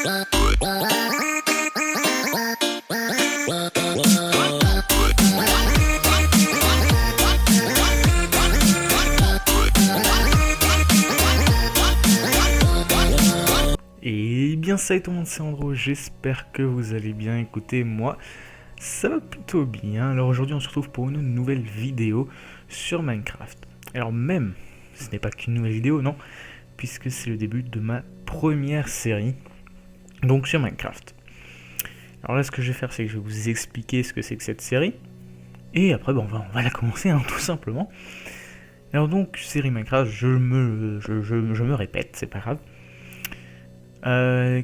Et bien salut tout le monde, c'est Andro, j'espère que vous allez bien. Écoutez, moi ça va plutôt bien. Alors aujourd'hui on se retrouve pour une nouvelle vidéo sur Minecraft. Alors même, ce n'est pas qu'une nouvelle vidéo, non, puisque c'est le début de ma première série, donc sur Minecraft. Alors là ce que je vais faire, c'est que je vais vous expliquer ce que c'est que cette série, et après on va la commencer tout simplement. Alors donc, série Minecraft, je me répète, c'est pas grave.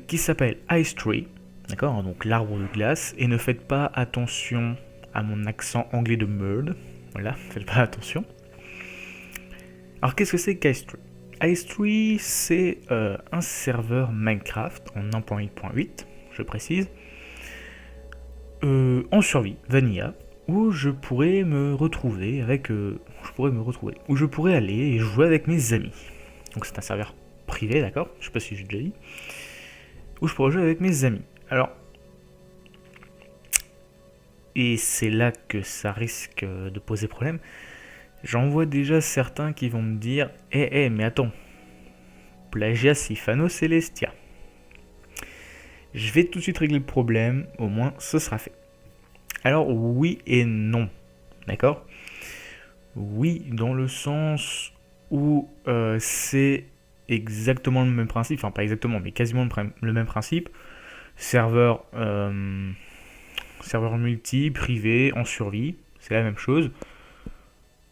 Qui s'appelle Ice Tree, d'accord, donc l'arbre de glace, et ne faites pas attention à mon accent anglais de merde, voilà, faites pas attention. Alors qu'est-ce que c'est qu'Ice Tree? Ice Tree, c'est un serveur Minecraft en 1.8.8, je précise, en survie, vanilla, où je pourrais me retrouver où je pourrais aller et jouer avec mes amis. Donc c'est un serveur privé, d'accord, je sais pas si j'ai déjà dit, où je pourrais jouer avec mes amis. Alors, et c'est là que ça risque de poser problème. J'en vois déjà certains qui vont me dire mais attends, plagiat Sifano Celestia. Je vais tout de suite régler le problème, au moins ce sera fait. Alors oui et non, d'accord. Oui, dans le sens où c'est exactement le même principe, enfin pas exactement, mais quasiment le même principe. Serveur multi, privé, en survie, c'est la même chose.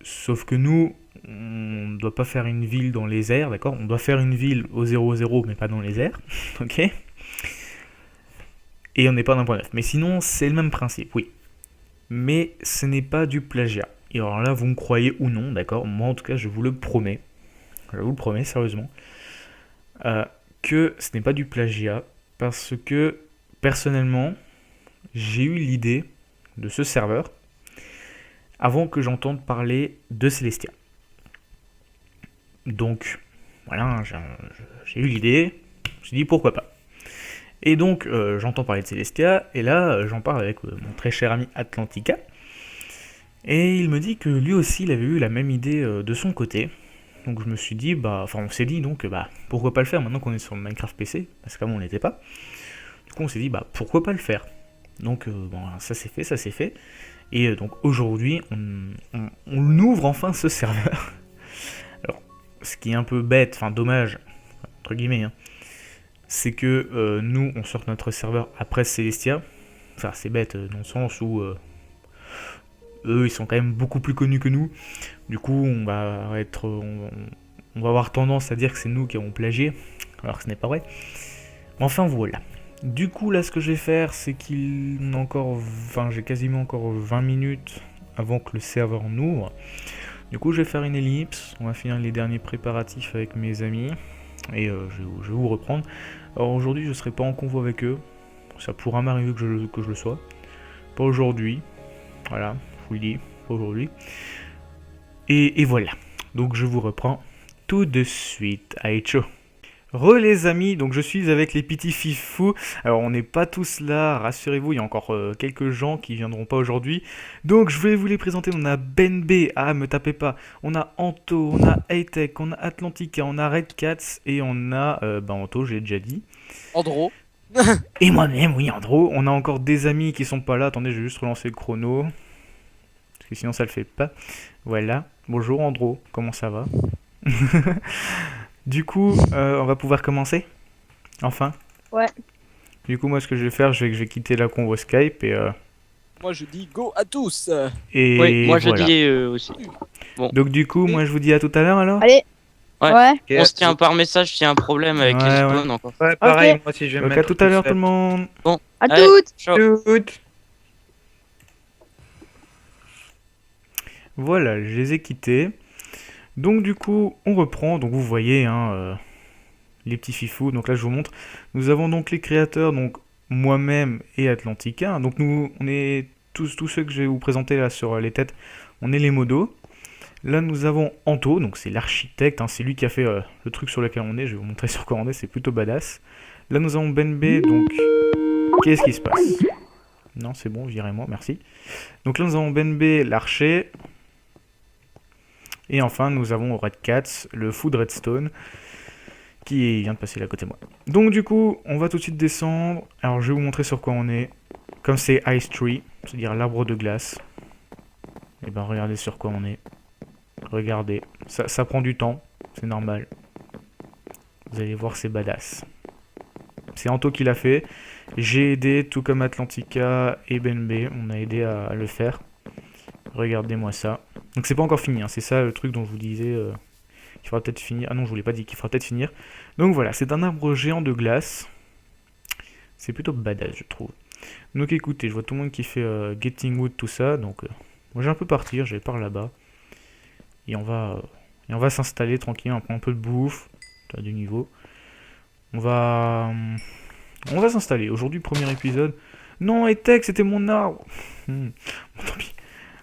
Sauf que nous, on ne doit pas faire une ville dans les airs, d'accord? On doit faire une ville au 0-0, mais pas dans les airs, ok? Et on n'est pas dans 1.9. Mais sinon, c'est le même principe, oui. Mais ce n'est pas du plagiat. Et alors là, vous me croyez ou non, d'accord? Moi, en tout cas, je vous le promets. Je vous le promets, sérieusement. Que ce n'est pas du plagiat. Parce que, personnellement, j'ai eu l'idée de ce serveur avant que j'entende parler de Celestia. Donc, voilà, j'ai eu l'idée. Je me suis dit, pourquoi pas. Et donc, j'entends parler de Celestia. Et là, j'en parle avec mon très cher ami Atlantica. Et il me dit que lui aussi, il avait eu la même idée de son côté. Donc je me suis dit, on s'est dit donc, pourquoi pas le faire maintenant qu'on est sur le Minecraft PC, parce qu'avant on l'était pas. Du coup on s'est dit, pourquoi pas le faire. Donc ça s'est fait. Et donc aujourd'hui, on ouvre enfin ce serveur. Alors, ce qui est un peu bête, enfin dommage, entre guillemets, hein, c'est que nous, on sort notre serveur après Celestia. Enfin, c'est bête dans le sens où eux, ils sont quand même beaucoup plus connus que nous. Du coup, on va avoir tendance à dire que c'est nous qui avons plagié, alors que ce n'est pas vrai. Enfin, voilà. Du coup, là, ce que je vais faire, c'est j'ai quasiment encore 20 minutes avant que le serveur n'ouvre. Du coup, je vais faire une ellipse. On va finir les derniers préparatifs avec mes amis. Et je vais vous reprendre. Alors aujourd'hui, je ne serai pas en convoi avec eux. Ça pourra m'arriver que je le sois. Pas aujourd'hui. Voilà. Je vous le dis, aujourd'hui. Et voilà. Donc je vous reprends tout de suite. Allez, ciao. Les amis, donc je suis avec les petits fifous. Alors on n'est pas tous là, rassurez-vous, il y a encore quelques gens qui viendront pas aujourd'hui. Donc je vais vous les présenter. On a Ben B, me tapez pas. On a Anto, on a Hightech, on a Atlantica, on a Red Cats et on a Anto, j'ai déjà dit. Andro. Et moi-même, oui, Andro. On a encore des amis qui sont pas là. Attendez, je vais juste relancer le chrono. Parce que sinon ça le fait pas. Voilà. Bonjour Andro, comment ça va? Du coup, on va pouvoir commencer? Enfin? Ouais. Du coup, moi, ce que je vais faire, je vais quitter la convo Skype et... Moi, je dis go à tous. Et oui, moi voilà. je dis aussi. Bon. Donc du coup, moi, je vous dis à tout à l'heure, alors? Allez. Ouais. Ouais. Okay, on se tient par message s'il y a un problème avec les spawns encore. Ouais, pareil, Ok. moi aussi, je vais Donc me à mettre tout à l'heure, tout le monde. Bon. À Allez, toutes. ciao. Toutes. Voilà, je les ai quittés. Donc du coup, on reprend. Donc vous voyez, les petits fifous. Donc là, je vous montre. Nous avons donc les créateurs, donc moi-même et Atlantica. Donc nous, on est tous ceux que je vais vous présenter là sur les têtes. On est les modos. Là, nous avons Anto, donc c'est l'architecte, hein, c'est lui qui a fait le truc sur lequel on est. Je vais vous montrer sur quoi on est, c'est plutôt badass. Là, nous avons Benbe, donc qu'est-ce qui se passe? Non, c'est bon, virez-moi, merci. Donc là, nous avons Benbe, l'archer. Et enfin, nous avons Red Cats, le fou de Redstone, qui vient de passer là à côté de moi. Donc du coup, on va tout de suite descendre. Alors, je vais vous montrer sur quoi on est. Comme c'est Ice Tree, c'est-à-dire l'arbre de glace. Et ben, regardez sur quoi on est. Regardez, ça prend du temps, c'est normal. Vous allez voir, c'est badass. C'est Anto qui l'a fait. J'ai aidé, tout comme Atlantica et Benbe, on a aidé à le faire. Regardez-moi ça. Donc c'est pas encore fini, hein. C'est ça le truc dont je vous disais qu'il faudra peut-être finir. Ah non, je vous l'ai pas dit, qu'il faudra peut-être finir. Donc voilà, c'est un arbre géant de glace. C'est plutôt badass, je trouve. Donc écoutez, je vois tout le monde qui fait Getting Wood, tout ça. Donc moi j'ai un peu partir, je vais par là-bas. Et on va s'installer tranquille, on prend un peu de bouffe, t'as du niveau. On va s'installer. Aujourd'hui, premier épisode. Non, Etek, c'était mon arbre. Bon, tant pis.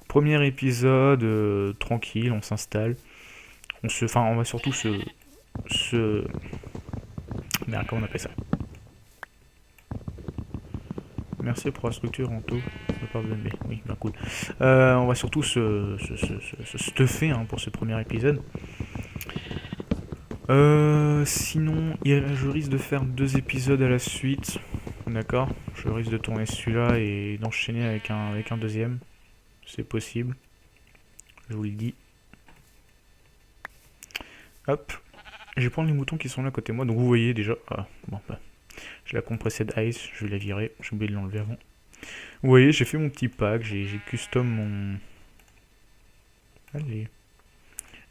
Premier épisode, tranquille, on s'installe. On va surtout merde, comment on appelle ça? Merci pour la structure, Anto. Oui, bah cool. On va surtout se stuffer hein, pour ce premier épisode. Sinon, je risque de faire 2 épisodes à la suite. D'accord? Je risque de tourner celui-là et d'enchaîner avec un deuxième. C'est possible. Je vous le dis. Hop. Je vais prendre les moutons qui sont là à côté de moi. Donc vous voyez déjà. Ah, bon, bah. J'ai la compressed ice. Je vais la virer. J'ai oublié de l'enlever avant. Vous voyez, j'ai fait mon petit pack. J'ai custom mon. Allez.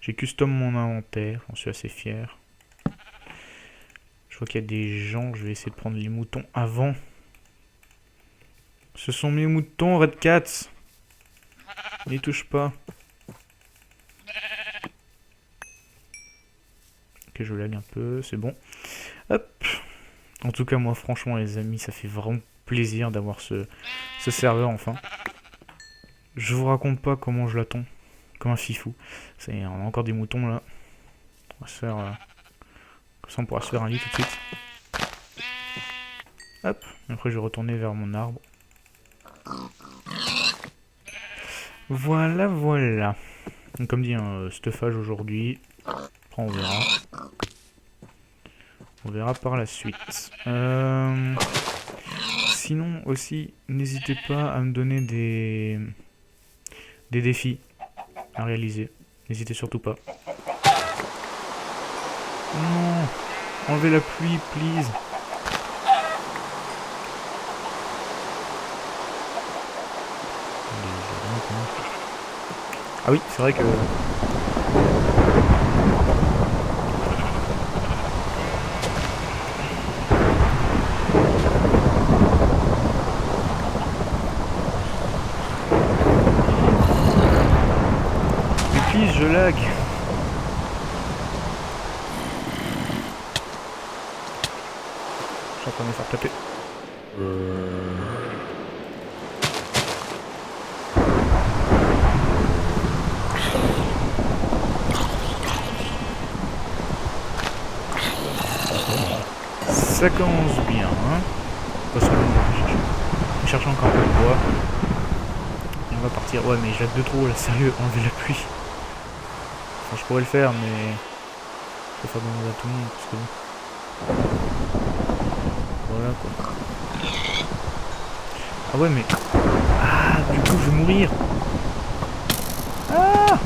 J'ai custom mon inventaire. J'en suis assez fier. Je vois qu'il y a des gens. Je vais essayer de prendre les moutons avant. Ce sont mes moutons, Red Cats. N'y touche pas. Ok, je lag un peu, c'est bon. Hop. En tout cas, moi, franchement, les amis, ça fait vraiment plaisir d'avoir ce serveur, enfin. Je vous raconte pas comment je l'attends. Comme un fifou. On a encore des moutons, là. On va se faire... Comme ça, on pourra se faire un lit tout de suite. Hop. Après, je vais retourner vers mon arbre. Voilà, voilà. Donc, comme dit, un stuffage aujourd'hui. Après, on verra. On verra par la suite. Sinon, aussi, n'hésitez pas à me donner des défis à réaliser. N'hésitez surtout pas. Non, enlevez la pluie, please. Ah oui, c'est vrai que... Mais please, je lag. Je suis en train de me faire taper. Ça commence bien, hein. De toute façon, je vais chercher encore un peu de bois. Et on va partir. Ouais, mais j'ai de trop, là, sérieux, enlever la pluie. Enfin, je pourrais le faire, mais... Je vais faire demander à tout le monde, parce que... Voilà, quoi. Ah ouais, mais... Ah, du coup, je vais mourir. Ah!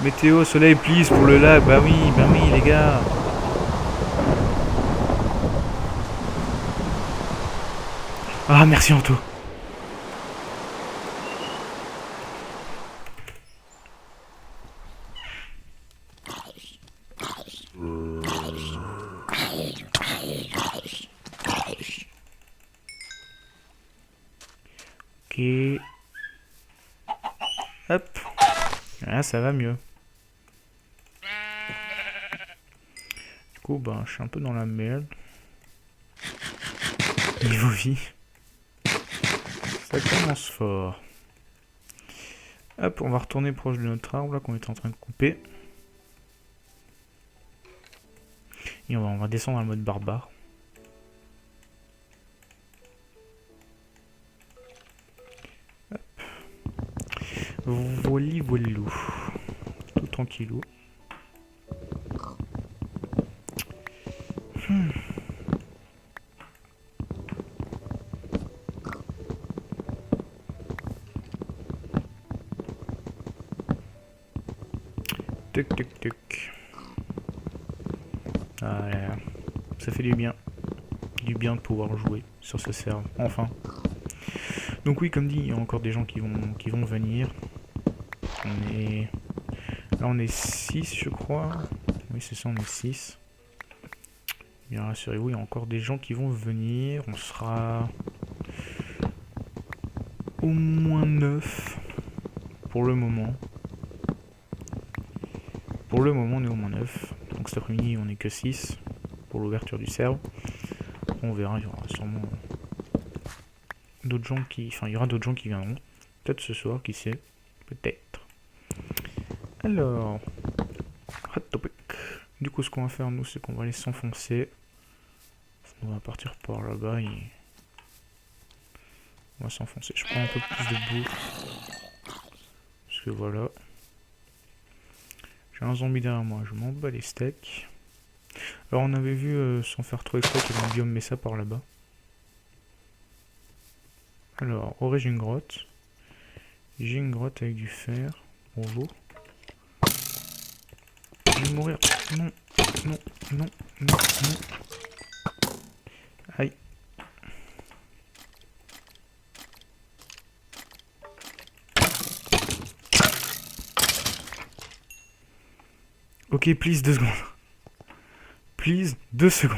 Météo, soleil, please, pour le lag. Bah oui, les gars. Ah, merci Anto. Ok. Hop. Là, ça va mieux. Du coup, ben, je suis un peu dans la merde. Niveau vie. Ça commence fort. Hop, on va retourner proche de notre arbre là qu'on était en train de couper. Et on va descendre en mode barbare. Hop. Voili voilou. Tout tranquillou. Tuc tuc tuc. Voilà. Ça fait du bien. Du bien de pouvoir jouer sur ce serve. Enfin. Donc oui, comme dit, il y a encore des gens qui vont venir. Là on est 6 je crois. Oui c'est ça, on est 6. Bien rassurez-vous, il y a encore des gens qui vont venir. On sera au moins 9 pour le moment. Pour le moment on est au moins 9. Donc cet après-midi on est que 6 pour l'ouverture du serve. On verra, il y aura sûrement d'autres gens qui. Enfin il y aura d'autres gens qui viendront. Peut-être ce soir, qui sait. Peut-être. Alors. Hot topic. Du coup ce qu'on va faire nous c'est qu'on va aller s'enfoncer. On va partir par là-bas et on va s'enfoncer. Je prends un peu plus de bouffe. Parce que voilà. J'ai un zombie derrière moi, je m'en bats les steaks. Alors on avait vu, sans faire trop exprès, qu'il y avait un biome Mesa par là-bas. Alors, origine grotte. J'ai une grotte avec du fer. Bonjour. Je vais mourir. Non, non, non, non, non. Aïe. Ok, please, 2 secondes. Please, 2 secondes.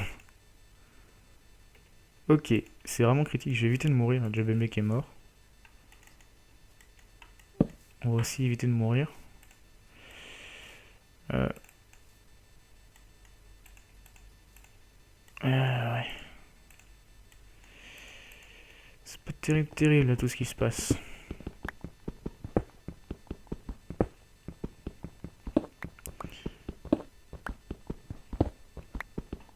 Ok, c'est vraiment critique. Je vais éviter de mourir. Le JBM qui est mort. On va aussi éviter de mourir. Ouais. C'est pas terrible, terrible là tout ce qui se passe.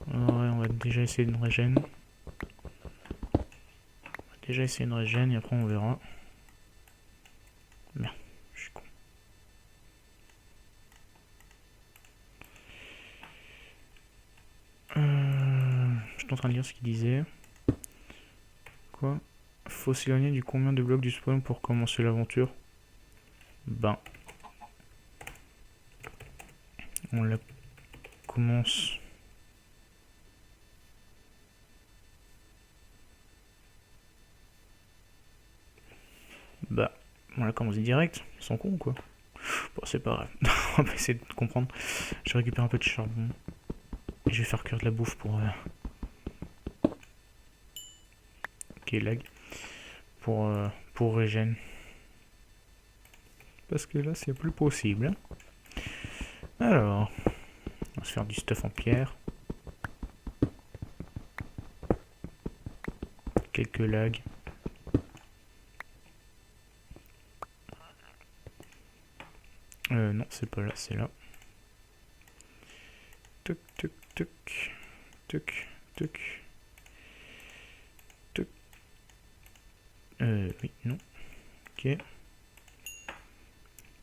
Ouais, on va déjà essayer une régène. Déjà essayer une régène et après on verra. Merde, je suis con. Je suis en train de lire ce qu'il disait. Quoi? Faut s'éloigner du combien de blocs du spawn pour commencer l'aventure? Ben. On la commence. Bah. On la commence direct. Ils sont cons ou quoi? Bon, c'est pas grave. On va essayer de comprendre. Je récupère un peu de charbon. Et je vais faire cuire de la bouffe pour. Ok, lag. Pour régène. Parce que là, c'est plus possible. Hein. Alors. On va se faire du stuff en pierre. Quelques lags. Non, c'est pas là, c'est là. Tuc, tuc, tuc. Tuc, tuc. Tuc. Oui, non. Ok. Et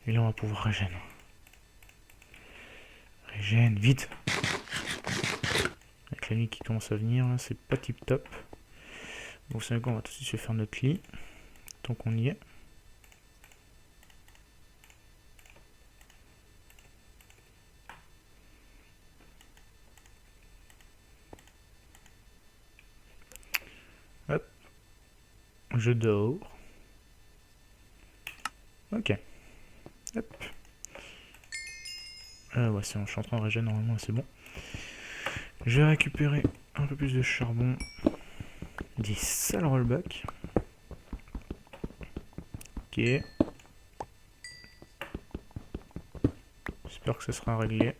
là, on va pouvoir régène. Régène, vite. Avec la nuit qui commence à venir, c'est pas tip top. Bon, vous savez quoi, on va tout de suite se faire notre lit. Tant qu'on y est. Hop. Je dors. Ok. Hop. Ouais, c'est bon, je suis en train de régénérer, normalement, c'est bon. Je vais récupérer un peu plus de charbon. Des sales rollbacks. Ok. J'espère que ça sera réglé.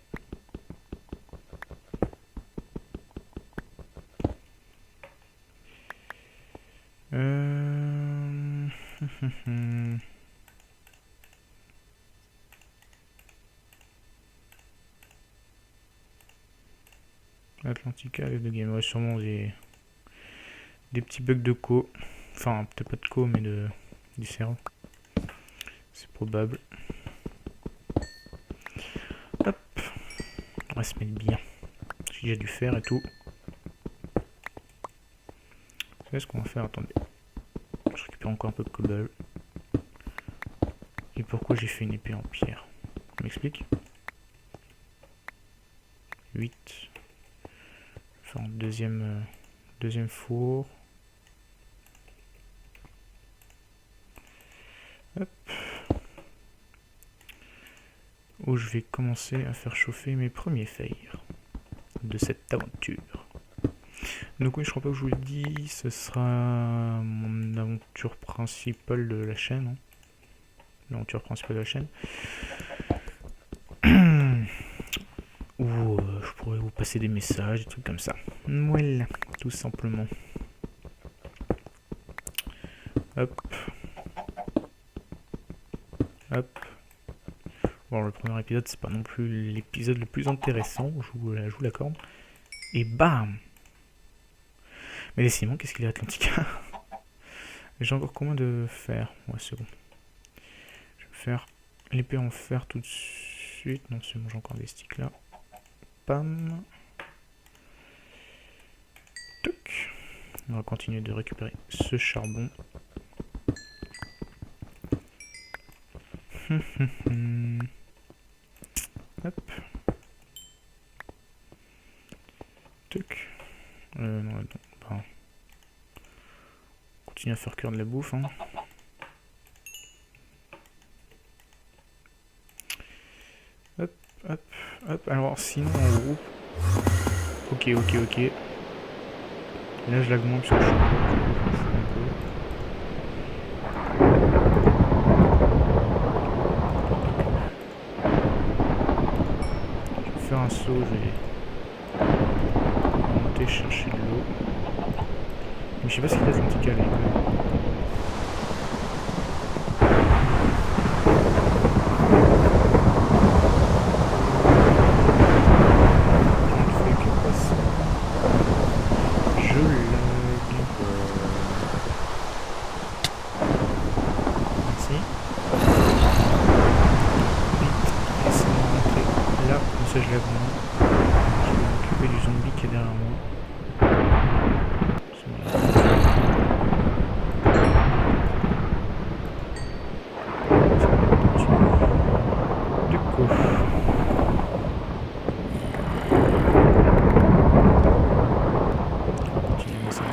Atlantica, live de game. Ouais, sûrement des petits bugs de co. Enfin, peut-être pas de co, mais du serveur. C'est probable. Hop. On va se mettre bien. J'ai déjà dû faire et tout. Vous savez ce qu'on va faire? Attendez. Je récupère encore un peu de cobble. Et pourquoi j'ai fait une épée en pierre? Je m'explique. 8. Faire un deuxième four. Hop. Où je vais commencer à faire chauffer mes premiers fers de cette aventure. Donc oui, je crois pas que je vous le dis, ce sera mon aventure principale de la chaîne. Hein. L'aventure principale de la chaîne. Où je pourrais vous passer des messages, des trucs comme ça. Voilà, tout simplement. Hop. Hop. Bon, le premier épisode, c'est pas non plus l'épisode le plus intéressant, je vous l'accorde. Et bam! Mais décidément, qu'est-ce qu'il est Atlantica? J'ai encore combien de fer? Ouais, c'est bon. Je vais faire l'épée en fer tout de suite. Non, c'est bon, j'ai encore des sticks là. Pam. Toc. On va continuer de récupérer ce charbon. Hop. Toc. Non, attends. Bah. Continue à faire cuire de la bouffe. Hein. Hop, hop, hop. Alors, sinon, en gros. Ok. Là, je lag moins parce que je suis un peu. Je vais faire un saut, je vais monter chercher de l'eau. Mais je sais pas ce qu'il y a d'Atlantica là. Ça je lève moins. Je vais m'occuper du zombie qui est derrière moi. Du coup. On va continuer ça.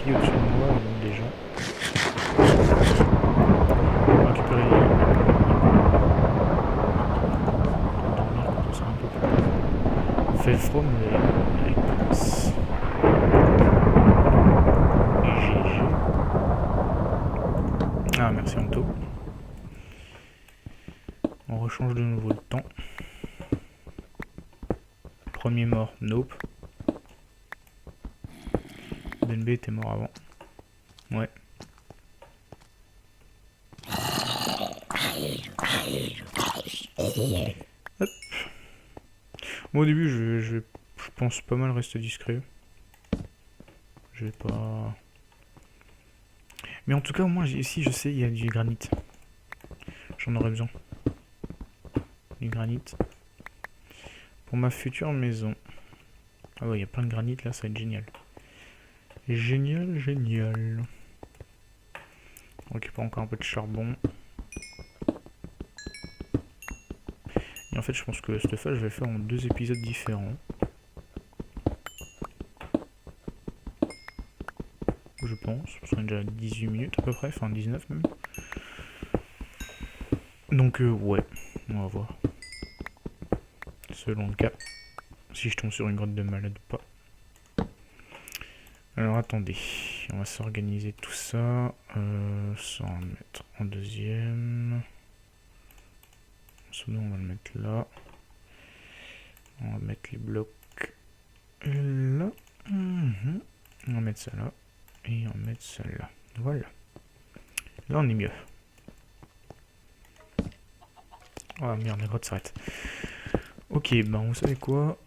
Au-dessus de moi, donc déjà. On va récupérer les dormir quand on sera un peu plus. Fait froid, mais avec place. GG. Ah, merci Anto. On rechange de nouveau le temps. Premier mort, nope. DNB était mort avant. Ouais. Hop. Moi au début je pense pas mal rester discret. Je vais pas... Mais en tout cas au moins ici je sais il y a du granit. J'en aurais besoin. Du granit. Pour ma future maison. Ah ouais il y a plein de granit là, ça va être génial. Génial. On récupère encore un peu de charbon. Et en fait, je pense que cette fois, je vais le faire en 2 épisodes différents. Je pense, parce qu'on est déjà à 18 minutes à peu près, enfin 19 même. Donc ouais, on va voir. Selon le cas, si je tombe sur une grotte de malade ou pas. Alors attendez, on va s'organiser tout ça. Ça on va le mettre en deuxième. Sinon on va le mettre là. On va mettre les blocs là. On va mettre ça là. Et on va mettre celle-là. Voilà. Là, on est mieux. Oh merde, la grotte s'arrête. Ok, ben vous savez quoi?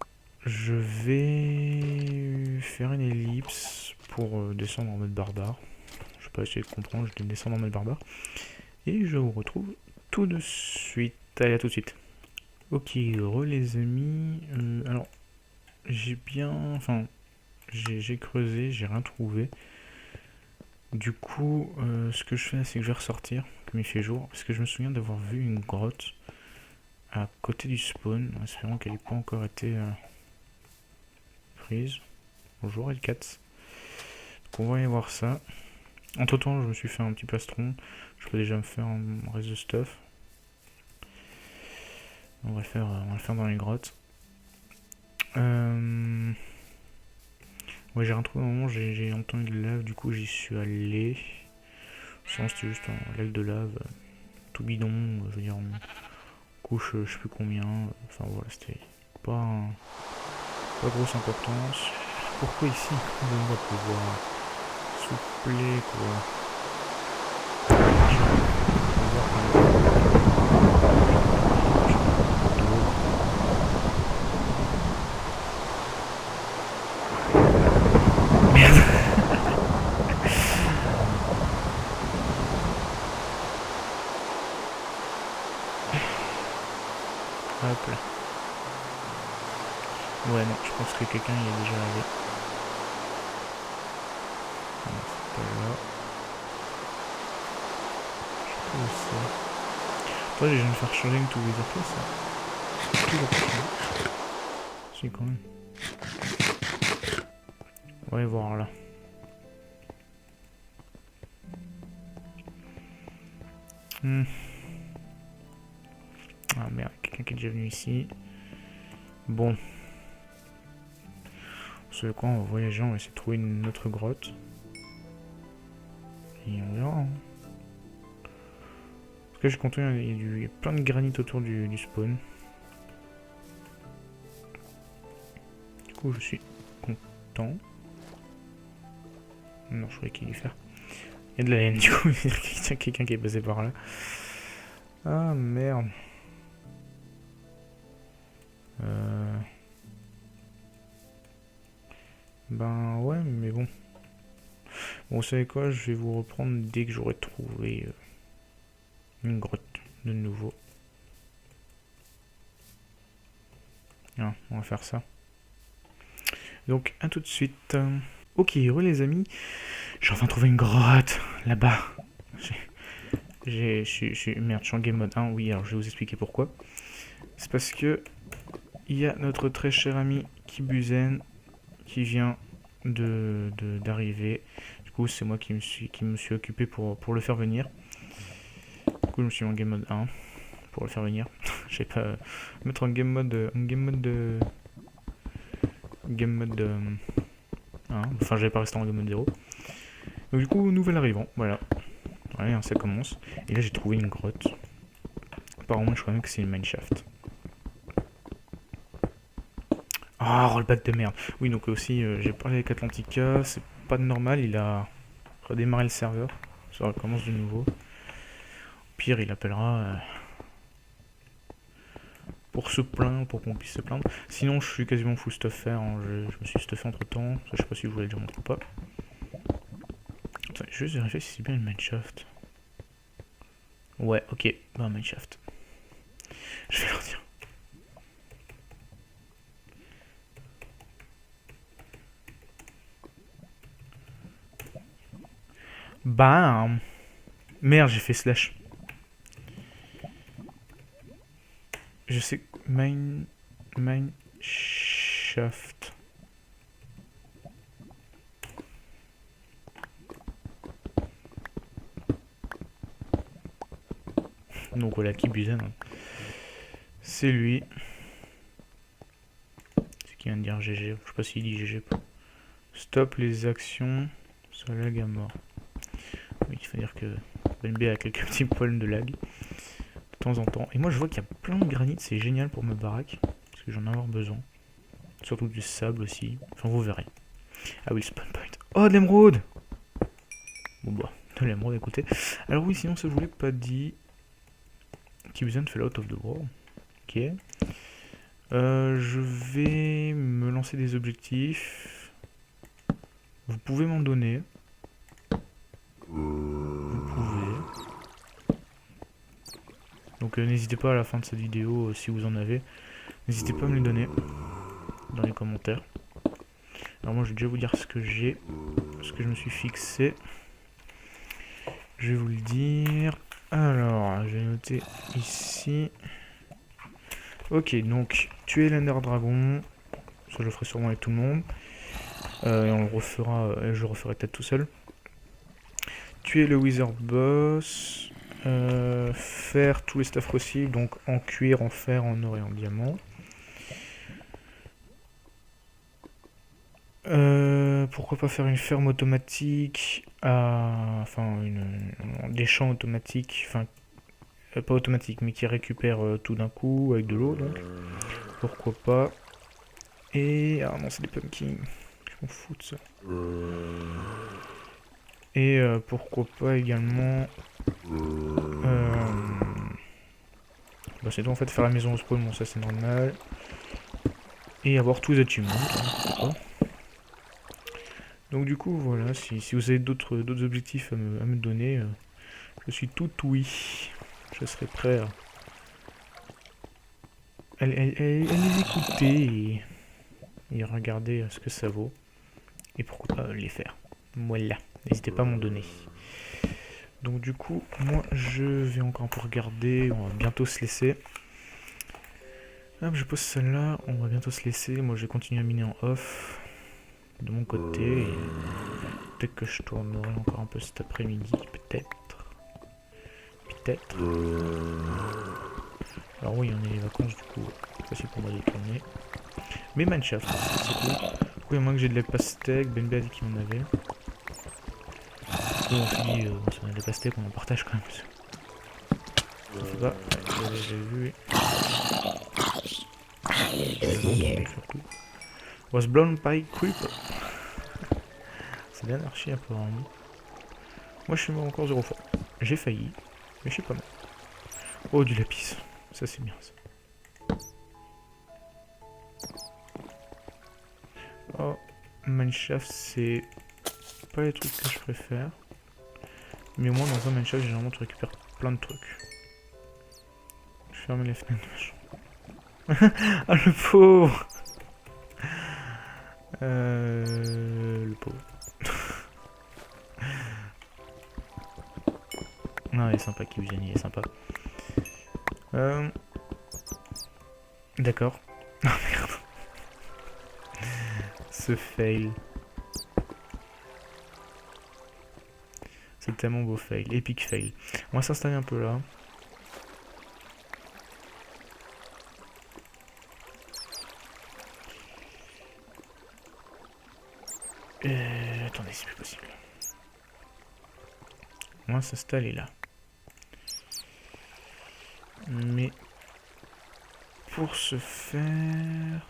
Je vais faire une ellipse pour descendre en mode barbare. Je vais pas essayer de comprendre, je vais descendre en mode barbare. Et je vous retrouve tout de suite. Allez, à tout de suite. Ok, les amis. Alors, j'ai bien... Enfin, j'ai creusé, j'ai rien trouvé. Du coup, ce que je fais, c'est que je vais ressortir, comme il fait jour. Parce que je me souviens d'avoir vu une grotte à côté du spawn, en espérant qu'elle n'ait pas encore été prise. Bonjour L4. Donc on va aller voir ça. Entre temps, je me suis fait un petit plastron. Je peux déjà me faire un reste de stuff. On va le faire dans les grottes. Ouais, j'ai retrouvé un moment, j'ai entendu de lave, du coup j'y suis allé. Sinon c'était juste un lac de lave, tout bidon, je veux dire en couche je sais plus combien. Enfin voilà, c'était pas grosse importance. Pourquoi ici on va pouvoir soupler quoi. Hop là. Ouais, non, je pense que quelqu'un y est déjà allé. Non, c'est pas là. Je sais pas où c'est. Toi, je viens de faire changer une tous les appels, ça. Tout va. Si, quand même. On va aller voir là. Ah merde, quelqu'un qui est déjà venu ici. Bon. Vous savez quoi, on va voyager, on va essayer de trouver une autre grotte. Et on verra. Hein. Parce que je compte, il y a plein de granit autour du spawn. Du coup, je suis content. Non, je croyais qu'il allait faire. Il y a de la haine, du coup, il y a quelqu'un qui est passé par là. Ah merde. Ben ouais, mais bon. Bon, vous savez quoi, je vais vous reprendre dès que j'aurai trouvé une grotte de nouveau. Ah, on va faire ça. Donc, à tout de suite. Ok, heureux les amis. J'ai enfin trouvé une grotte, là-bas. Merde, je suis en game mode 1, oui, alors je vais vous expliquer pourquoi. C'est parce que il y a notre très cher ami Kibuzen qui vient d'arriver. Du coup, c'est moi qui me suis occupé pour le faire venir. Du coup, je me suis mis en game mode 1 pour le faire venir. Je sais pas mettre en game mode 1. Enfin, j'avais pas resté en game mode 0. Donc, du coup, nouvel arrivant, voilà. Allez, ça commence. Et là, j'ai trouvé une grotte. Apparemment, je crois même que c'est une mineshaft. Ah, rollback de merde. Oui, donc aussi, j'ai parlé avec Atlantica, c'est pas de normal, il a redémarré le serveur. Ça recommence de nouveau. Au pire, il appellera pour se plaindre, pour qu'on puisse se plaindre. Sinon, je suis quasiment full stuffer, hein. Je me suis stuffé entre temps. Ça, je sais pas si je vous l'ai déjà montré ou pas. Attends, je vais juste vérifier si c'est bien une mineshaft. Ouais, ok, bah, mineshaft. Je vais leur dire. Bam. Merde, j'ai fait slash. Je sais... Mineshaft. Donc voilà, Kibuzen. C'est lui. C'est qui vient de dire GG. Je sais pas s'il dit GG. Stop les actions. Ça lag à mort. Oui, il faut dire que BNB a quelques petits problèmes de lag. De temps en temps. Et moi je vois qu'il y a plein de granit. C'est génial pour ma baraque. Parce que j'en ai avoir besoin. Surtout du sable aussi. Enfin vous verrez. Ah oui, le spawn point. Oh, de l'émeraude. Bon bah, de l'amour d'écouter. Alors oui, sinon ça je vous l'ai pas dit. Kibzen fait Out of the World. Ok. Je vais me lancer des objectifs. Vous pouvez m'en donner. Vous pouvez. Donc n'hésitez pas à la fin de cette vidéo, si vous en avez. N'hésitez pas à me les donner dans les commentaires. Alors moi je vais déjà vous dire ce que j'ai. Ce que je me suis fixé. Je vais vous le dire. Alors, je vais noter ici. Ok, donc tuer l'Ender Dragon. Ça je le ferai sûrement avec tout le monde. Et on le refera. Je le referai peut-être tout seul. Tuer le Wizard Boss. Faire tous les stuff possibles. Donc en cuir, en fer, en or et en diamant. Pourquoi pas faire une ferme automatique enfin des champs automatiques, enfin pas automatique mais qui récupère tout d'un coup avec de l'eau, donc pourquoi pas. Et ah non, c'est des pumpkins, je m'en fous de ça. Et pourquoi pas également bah c'est tout en fait, faire la maison au spawn, bon ça c'est normal, et avoir tous les achievements, pourquoi pas. Donc du coup voilà, si vous avez d'autres objectifs à me donner, je suis tout oui. Je serai prêt à les écouter et regarder ce que ça vaut. Et pourquoi pas les faire. Voilà, n'hésitez pas à m'en donner. Donc du coup, moi je vais encore un peu regarder, on va bientôt se laisser. Hop, je pose celle-là, on va bientôt se laisser. Moi je vais continuer à miner en off de mon côté. Peut-être que je tournerai encore un peu cet après-midi, peut-être. Peut-être. Alors oui, on est les vacances du coup, facile pour moi de tourner. Mais Mineshaft, c'est cool. Oui, à moins que j'ai de la pastèque, Ben B a dit qu'il en avait. On s'est dit, si on a de la pastèque, on en partage quand même. Je sais pas, j'ai vu. Surtout. Was blown by creeper. C'est de l'anarchie apparemment. Moi je suis mort encore 0 fois. J'ai failli, mais je suis pas mort. Oh, du lapis. Ça c'est bien ça. Oh, Mineshaft c'est pas les trucs que je préfère. Mais au moins dans un Mineshaft généralement tu récupères plein de trucs. Je ferme les fenêtres de ma chambre. Ah le pauvre. Le pauvre. Non, il est sympa, Kibzen, il est sympa. D'accord. Oh merde. Ce fail. C'est tellement beau fail. Epic fail. On va s'installer un peu là. Attendez, c'est plus possible. On va s'installer là. Mais pour ce faire...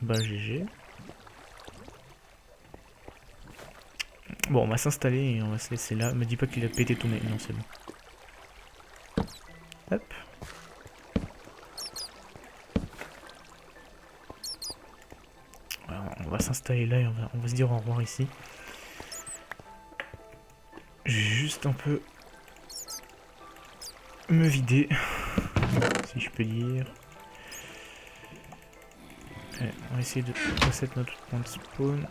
bah GG. Bon, on va s'installer et on va se laisser là. Me dis pas qu'il a pété tout, mais non, c'est bon. Hop. Alors, on va s'installer là et on va se dire au revoir ici. Je vais juste un peu me vider, si je peux dire. Allez, on va essayer de reset notre point de spawn.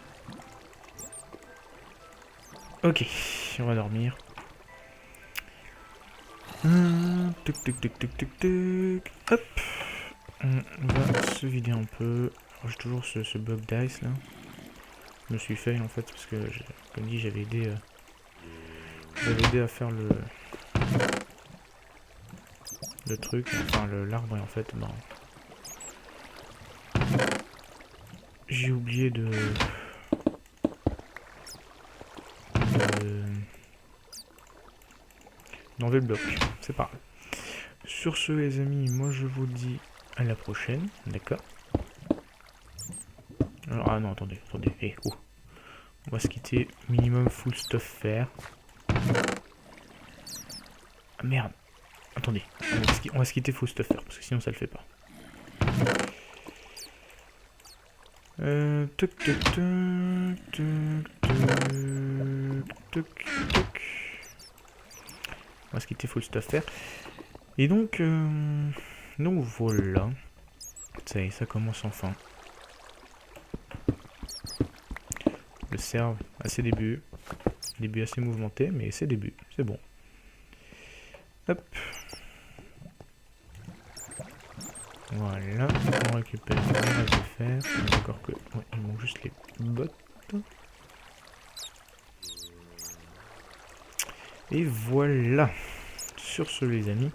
Ok, on va dormir. Tic tic tic tic tic tic. Hop. On va se vider un peu. J'ai toujours ce bug dice là. Je me suis fail en fait parce que, comme dit, j'avais aidé à faire le truc, enfin l'arbre, et en fait, ben, j'ai oublié d'enlever le bloc. C'est pas grave. Sur ce, les amis, moi je vous dis à la prochaine, d'accord? Ah non, attendez. Eh, oh. On va se quitter. Minimum full stuff faire. Ah merde. Attendez. On va se quitter full stuff faire, parce que sinon ça le fait pas. Toc toc toc toc toc. On va se quitter full stuff faire. Et donc voilà. Ça y est, ça commence enfin. Le serve à ses débuts. Début assez mouvementé, mais c'est début, c'est bon. Hop. Voilà, on récupère le reste de fer. D'accord que. Ouais, il manque juste les bottes. Et voilà. Sur ce, les amis,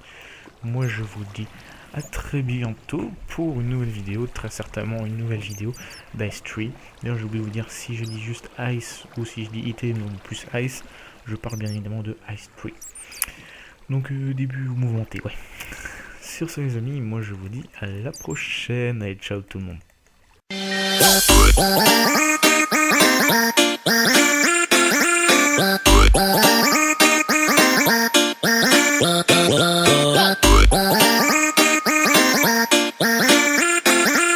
moi je vous dis à très bientôt pour une nouvelle vidéo, très certainement une nouvelle vidéo d'Ice Tree. D'ailleurs, j'ai oublié de vous dire, si je dis juste Ice ou si je dis IT non plus Ice, je parle bien évidemment de Ice Tree. Donc début mouvementé, ouais. Sur ce, les amis, moi je vous dis à la prochaine. Allez, ciao tout le monde.